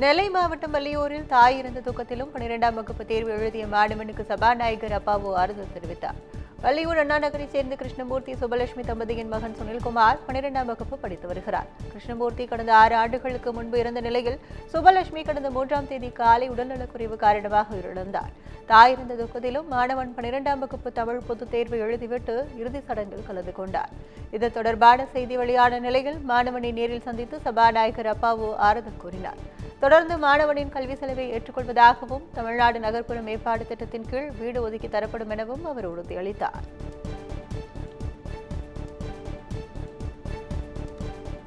நெல்லை மாவட்டம் வள்ளியூரில் தாய் இறந்த துக்கத்திலும் 12ஆம் வகுப்பு தேர்வு எழுதிய மாணவனுக்கு சபாநாயகர் அப்பாவு ஆறுதல் தெரிவித்தார். வள்ளியூர் அண்ணா நகரைச் சேர்ந்த கிருஷ்ணமூர்த்தி சுபலட்சுமி தம்பதியின் மகன் சுனில்குமார் 12ஆம் வகுப்பு படித்து வருகிறார். கிருஷ்ணமூர்த்தி கடந்த 6 ஆண்டுகளுக்கு முன்பு இறந்த நிலையில் சுபலட்சுமி கடந்த 3ஆம் தேதி காலை உடல்நலக்குறைவு காரணமாக உயிரிழந்தார். தாய் இறந்த துக்கத்திலும் மாணவன் 12ஆம் வகுப்பு தமிழ் பொதுத் தேர்வு எழுதிவிட்டு இறுதிச் சடங்கில் கலந்து கொண்டார். இது தொடர்பான செய்தி வெளியான நிலையில் மாணவனை நேரில் சந்தித்து சபாநாயகர் அப்பாவு ஆறுதல் கூறினார். தொடர்ந்து மாணவனின் கல்வி செலவை ஏற்றுக்கொள்வதாகவும் தமிழ்நாடு நகர்ப்புற மேம்பாடு திட்டத்தின் கீழ் வீடு ஒதுக்கி தரப்படும் எனவும் அவர் உறுதியளித்தார்.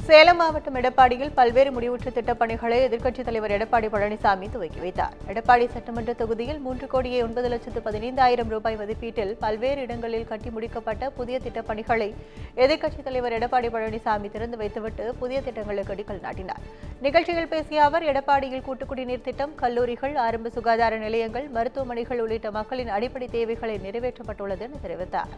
சேலம் மாவட்டம் எடப்பாடியில் பல்வேறு முடிவுற்ற திட்டப் பணிகளை எதிர்க்கட்சித் தலைவர் எடப்பாடி பழனிசாமி துவக்கி வைத்தார். எடப்பாடி சட்டமன்ற தொகுதியில் 3,09,15,000 ரூபாய் மதிப்பீட்டில் பல்வேறு இடங்களில் கட்டி முடிக்கப்பட்ட புதிய திட்டப் பணிகளை எதிர்க்கட்சித் தலைவர் எடப்பாடி பழனிசாமி திறந்து வைத்துவிட்டு புதிய திட்டங்களுக்கு அடிக்கல் நாட்டினார். நிகழ்ச்சியில் பேசிய அவர் எடப்பாடியில் கூட்டுக்குடிநீர் திட்டம், கல்லூரிகள், ஆரம்ப சுகாதார நிலையங்கள், மருத்துவமனைகள் உள்ளிட்ட மக்களின் அடிப்படை தேவைகளை நிறைவேற்றப்பட்டுள்ளது என தெரிவித்தார்.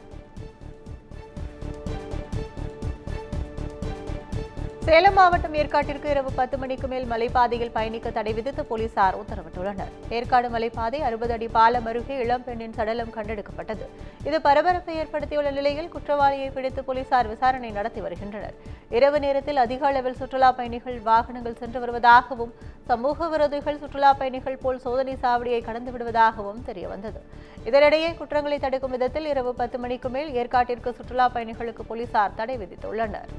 சேலம் மாவட்டம் ஏற்காட்டிற்கு இரவு 10 மணிக்கு மேல் மலைப்பாதையில் பயணிக்க தடை விதித்து போலீசார் உத்தரவிட்டுள்ளனர். ஏற்காடு மலைப்பாதை 60 அடி பாலம் அருகே இளம்பெண்ணின் சடலம் கண்டெடுக்கப்பட்டது. இது பரபரப்பை ஏற்படுத்தியுள்ள நிலையில் குற்றவாளியை பிடித்து போலீசார் விசாரணை நடத்தி வருகின்றனர். இரவு நேரத்தில் அதிக அளவில் சுற்றுலா பயணிகள் வாகனங்கள் சென்று வருவதாகவும் சமூக விரோதிகள் சுற்றுலா பயணிகள் போல் சோதனை சாவடியை கடந்து விடுவதாகவும் தெரியவந்தது. இதனிடையே குற்றங்களை தடுக்கும் விதத்தில் இரவு 10 மணிக்கு மேல் ஏற்காட்டிற்கு சுற்றுலா பயணிகளுக்கு போலீசார் தடை விதித்துள்ளனர்.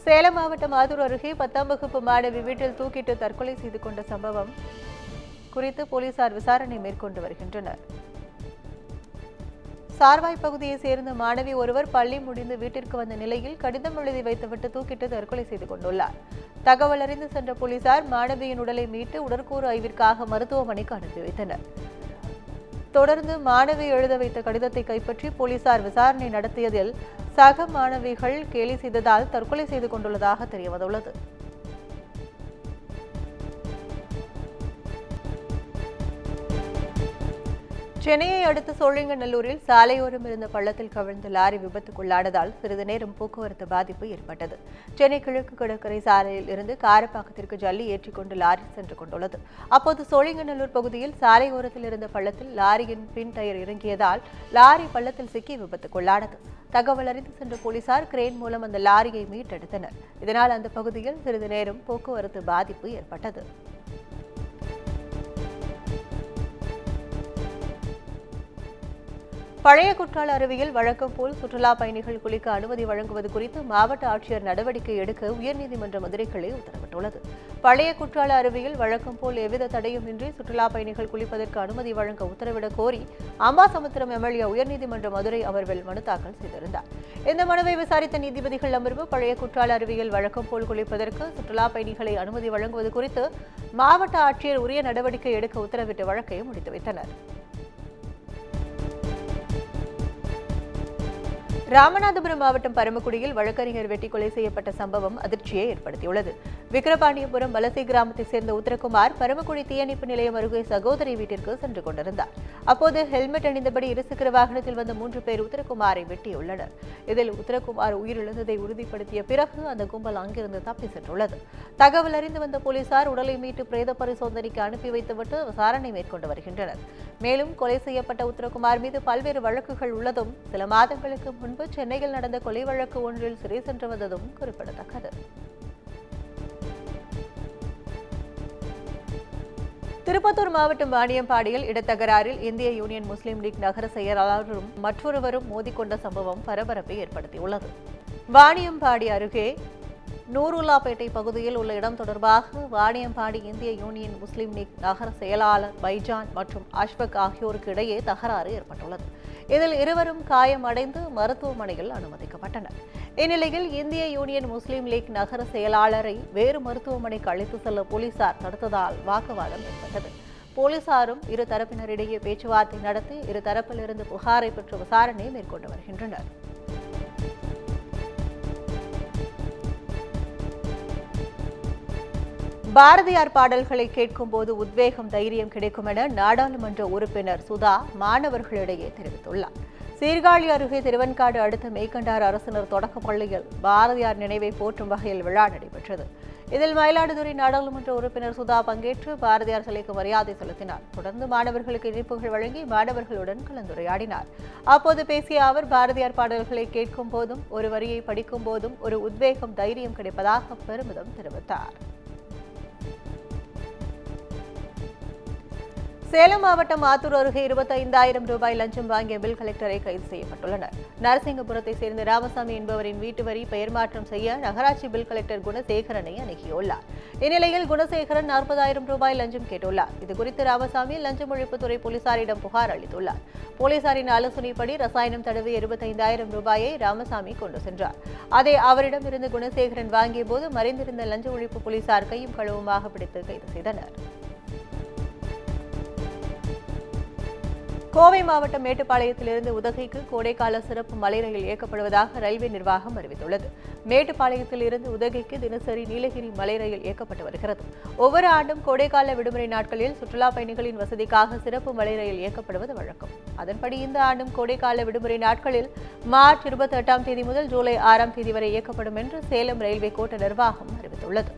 சேலம் மாவட்டம் ஆதூர் அருகே 10ஆம் வகுப்பு மாணவி வீட்டில் தூக்கிட்டு தற்கொலை செய்து கொண்ட சம்பவம் குறித்து போலீசார் விசாரணை மேற்கொண்டு வருகின்றனர். சார்வாய் பகுதியைச் சேர்ந்த மாணவி ஒருவர் பள்ளி முடிந்து வீட்டிற்கு வந்த நிலையில் கடிதம் எழுதி வைத்துவிட்டு தூக்கிட்டு தற்கொலை செய்து கொண்டுள்ளார். தகவல் அறிந்து சென்ற போலீசார் மாணவியின் உடலை மீட்டு உடற்கூறு ஆய்விற்காக மருத்துவமனைக்கு அனுப்பி வைத்தனர். தொடர்ந்து மாணவி எழுத வைத்த கடிதத்தை கைப்பற்றி போலீசார் விசாரணை நடத்தியதில் சக மாணவிகள் கேலி செய்ததால் தற்கொலை செய்து கொண்டுள்ளதாக தெரியவந்துள்ளது. சென்னையை அடுத்த சோழிங்கநல்லூரில் சாலையோரம் இருந்த பள்ளத்தில் கவிழ்ந்த லாரி விபத்துக்குள்ளானதால் சிறிது நேரம் போக்குவரத்து பாதிப்பு ஏற்பட்டது. சென்னை கிழக்கு கடற்கரை சாலையில் இருந்து காரப்பாக்கத்திற்கு ஜல்லி ஏற்றிக்கொண்டு லாரி சென்று கொண்டுள்ளது. அப்போது சோழிங்கநல்லூர் பகுதியில் சாலையோரத்தில் இருந்த பள்ளத்தில் லாரியின் பின் டயர் இறங்கியதால் லாரி பள்ளத்தில் சிக்கி விபத்துக்குள்ளானது. தகவல் அறிந்து சென்ற போலீசார் கிரேன் மூலம் அந்த லாரியை மீட்டெடுத்தனர். இதனால் அந்த பகுதியில் சிறிது நேரம் போக்குவரத்து பாதிப்பு ஏற்பட்டது. பழைய குற்றால அருவியில் வழக்கம் போல் சுற்றுலா பயணிகள் குளிக்க அனுமதி வழங்குவது குறித்து மாவட்ட ஆட்சியர் நடவடிக்கை எடுக்க உயர்நீதிமன்ற மதுரை கிளை உத்தரவிட்டுள்ளது. பழைய குற்றால அருவியில் வழக்கம் போல் எவ்வித தடையுமின்றி சுற்றுலா பயணிகள் குளிப்பதற்கு அனுமதி வழங்க உத்தரவிடக் கோரி அம்பாசமுத்திரம் எம்எல்ஏ உயர்நீதிமன்ற மதுரை அமர்வில் மனு தாக்கல் செய்திருந்தார். இந்த மனுவை விசாரித்த நீதிபதிகள் அமர்வு பழைய குற்றால அருவியில் வழக்கம் போல் குளிப்பதற்கு சுற்றுலா பயணிகளை அனுமதி வழங்குவது குறித்து மாவட்ட ஆட்சியர் உரிய நடவடிக்கை எடுக்க உத்தரவிட்டு வழக்கை முடித்து வைத்தனர். ராமநாதபுரம் மாவட்டம் பரமக்குடியில் வழக்கறிஞர் வெட்டி கொலை செய்யப்பட்ட சம்பவம் அதிர்ச்சியை ஏற்படுத்தியுள்ளது. விக்கிரபாண்டியபுரம் வலசை கிராமத்தைச் சேர்ந்த உத்தரகுமார் பரமக்குடி தீயணைப்பு நிலையம் அருகே சகோதரி வீட்டிற்கு சென்று கொண்டிருந்தார். அப்போது ஹெல்மெட் அணிந்தபடி இருசக்கர வாகனத்தில் வந்த 3 பேர் உத்தரகுமாரை வெட்டியுள்ளனர். இதில் உத்தரகுமார் உயிரிழந்ததை உறுதிப்படுத்திய பிறகு அந்த கும்பல் அங்கிருந்து தப்பி சென்றுள்ளது. தகவல் அறிந்து வந்த போலீசார் உடலை மீட்டு பிரேத பரிசோதனைக்கு அனுப்பி வைத்துவிட்டு விசாரணை மேற்கொண்டு வருகின்றனர். மேலும் கொலை செய்யப்பட்ட உத்தரகுமார் மீது பல்வேறு வழக்குகள் உள்ளதும் சில மாதங்களுக்கு முன்பு சென்னையில் நடந்த கொலை வழக்கு ஒன்றில் சிறை சென்று வந்ததும் குறிப்பிடத்தக்கது. திருப்பத்தூர் மாவட்டம் வாணியம்பாடியில் இடத்தகராறில் இந்திய யூனியன் முஸ்லீம் லீக் நகர செயலாளரும் மற்றொருவரும் மோதிக்கொண்ட சம்பவம் பரபரப்பை ஏற்படுத்தியுள்ளது. வாணியம்பாடி அருகே நூருல்லாப்பேட்டை பகுதியில் உள்ள இடம் தொடர்பாக வாணியம்பாடி இந்திய யூனியன் முஸ்லீம் லீக் நகர செயலாளர் பைஜான் மற்றும் அஷ்பக் ஆகியோருக்கு இடையே தகராறு ஏற்பட்டுள்ளது. இதில் இருவரும் காயமடைந்து மருத்துவமனையில் அனுமதிக்கப்பட்டனர். இந்நிலையில் இந்திய யூனியன் முஸ்லீம் லீக் நகர செயலாளரை வேறு மருத்துவமனைக்கு அழைத்து செல்ல போலீசார் தடுத்ததால் வாக்குவாதம் ஏற்பட்டது. போலீசாரும் இரு தரப்பினரிடையே பேச்சுவார்த்தை நடத்தி இரு தரப்பிலிருந்து புகாரை பெற்று விசாரணை மேற்கொண்டு வருகின்றனர். பாரதியார் பாடல்களை கேட்கும் போது உத்வேகம், தைரியம் கிடைக்கும் என நாடாளுமன்ற உறுப்பினர் சுதா மாணவர்களிடையே தெரிவித்துள்ளார். சீர்காழி அருகே திருவெண்காடு அடுத்த மெய்கண்டார் அரசினர் தொடக்கப் பள்ளியில் பாரதியார் நினைவை போற்றும் வகையில் விழா நடைபெற்றது. இதில் மயிலாடுதுறை நாடாளுமன்ற உறுப்பினர் சுதா பங்கேற்று பாரதியார் சிலைக்கு மரியாதை செலுத்தினார். தொடர்ந்து மாணவர்களுக்கு இனிப்புகள் வழங்கி மாணவர்களுடன் கலந்துரையாடினார். அப்போது பேசிய அவர், பாரதியார் பாடல்களை கேட்கும் போதும் ஒரு வரியை படிக்கும் போதும் ஒரு உத்வேகம், தைரியம் கிடைப்பதாக பெருமிதம் தெரிவித்தார். சேலம் மாவட்டம் ஆத்தூர் அருகே 25,000 ரூபாய் லஞ்சம் வாங்கிய பில் கலெக்டரை கைது செய்யப்பட்டுள்ளனர். நரசிங்கபுரத்தை சேர்ந்த ராமசாமி என்பவரின் வீட்டு வரி பெயர் மாற்றம் செய்ய நகராட்சி பில் கலெக்டர் குணசேகரனை அணுகியுள்ளார். இந்நிலையில் குணசேகரன் 40,000 ரூபாய் லஞ்சம் கேட்டுள்ளார். இதுகுறித்து ராமசாமி லஞ்சம் ஒழிப்புத்துறை போலீசாரிடம் புகார் அளித்துள்ளார். போலீசாரின் ஆலோசனைப்படி ரசாயனம் தடவி 25,000 ரூபாயை ராமசாமி கொண்டு சென்றார். அதை அவரிடமிருந்து குணசேகரன் வாங்கிய போது மறைந்திருந்த லஞ்ச ஒழிப்பு போலீசார் கையும் களவுமாக பிடித்து கைது செய்தனர். கோவை மாவட்டம் மேட்டுப்பாளையத்திலிருந்து உதகைக்கு கோடைக்கால சிறப்பு மலை ரயில் இயக்கப்படுவதாக ரயில்வே நிர்வாகம் அறிவித்துள்ளது. மேட்டுப்பாளையத்தில் இருந்து உதகைக்கு தினசரி நீலகிரி மலை ரயில் இயக்கப்பட்டு வருகிறது. ஒவ்வொரு ஆண்டும் கோடைக்கால விடுமுறை நாட்களில் சுற்றுலா பயணிகளின் வசதிக்காக சிறப்பு மலை ரயில் இயக்கப்படுவது வழக்கம். அதன்படி இந்த ஆண்டும் கோடைக்கால விடுமுறை நாட்களில் மார்ச் 28ஆம் தேதி முதல் ஜூலை 6ஆம் தேதி வரை இயக்கப்படும் என்று சேலம் ரயில்வே கோட்ட நிர்வாகம் அறிவித்துள்ளது.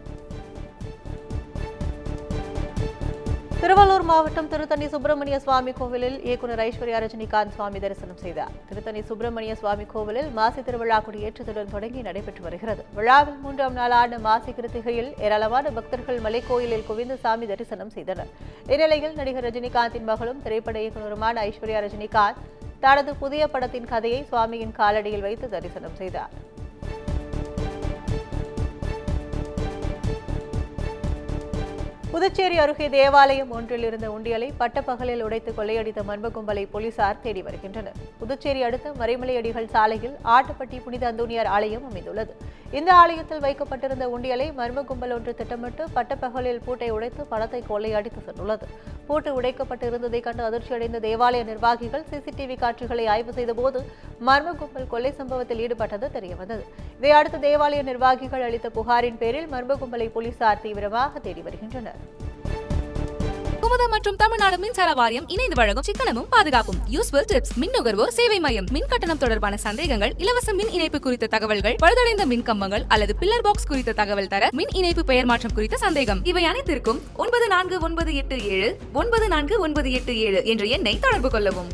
திருவள்ளூர் மாவட்டம் திருத்தணி சுப்பிரமணிய சுவாமி கோவிலில் இயக்குநர் ஐஸ்வர்யா ரஜினிகாந்த் சுவாமி தரிசனம் செய்தார். திருத்தணி சுப்பிரமணிய சுவாமி கோவிலில் மாசி திருவிழா கொடியேற்றத்துடன் தொடங்கி நடைபெற்று வருகிறது. விழாவில் 3ஆம் நாளான மாசி கிருத்திகையில் ஏராளமான பக்தர்கள் மலைக்கோயிலில் குவிந்து சாமி தரிசனம் செய்தனர். இந்நிலையில் நடிகர் ரஜினிகாந்தின் மகளும் திரைப்பட இயக்குநருமான ஐஸ்வர்யா ரஜினிகாந்த் தனது புதிய படத்தின் கதையை சுவாமியின் காலடியில் வைத்து தரிசனம் செய்தார். புதுச்சேரி அருகே தேவாலயம் ஒன்றில் இருந்த உண்டியலை பட்டப்பகலில் உடைத்து கொள்ளையடித்த மர்ம கும்பலை போலீசார் தேடி வருகின்றனர். புதுச்சேரி அடுத்த மறைமலையடிகள் சாலையில் ஆட்டுப்பட்டி புனித அந்தோனியார் ஆலயம் அமைந்துள்ளது. இந்த ஆலயத்தில் வைக்கப்பட்டிருந்த உண்டியலை மர்ம கும்பல் ஒன்று திட்டமிட்டு பட்டப்பகலில் பூட்டை உடைத்து பணத்தை கொள்ளையடித்து சென்றுள்ளது. பூட்டு உடைக்கப்பட்டு இருந்ததை கண்டு அதிர்ச்சியடைந்த தேவாலய நிர்வாகிகள் சிசிடிவி காட்சிகளை ஆய்வு செய்தபோது மர்ம கும்பல் கொள்ளை சம்பவத்தில் ஈடுபட்டது தெரியவந்தது. இதையடுத்து தேவாலய நிர்வாகிகள் அளித்த புகாரின் பேரில் மர்ம கும்பலை போலீசார் தீவிரமாக தேடி வருகின்றனர். குமுதம் மற்றும் தமிழ்நாடு மின்சார வாரியம் இணைந்து வழங்கும் சிக்கனமும் பாதுகாப்பும் யூஸ்ஃபுல் டிப்ஸ். மின் நுகர்வோர் சேவை மையம். மின் கட்டணம் தொடர்பான சந்தேகங்கள், இலவச மின் இணைப்பு குறித்த தகவல்கள், பழுதடைந்த மின் கம்பங்கள் அல்லது பில்லர் பாக்ஸ் குறித்த தகவல் தர, மின் இணைப்பு பெயர் மாற்றம் குறித்த சந்தேகம், இவை அனைத்திற்கும் 9497 9497 என்ற எண்ணை தொடர்பு கொள்ளவும்.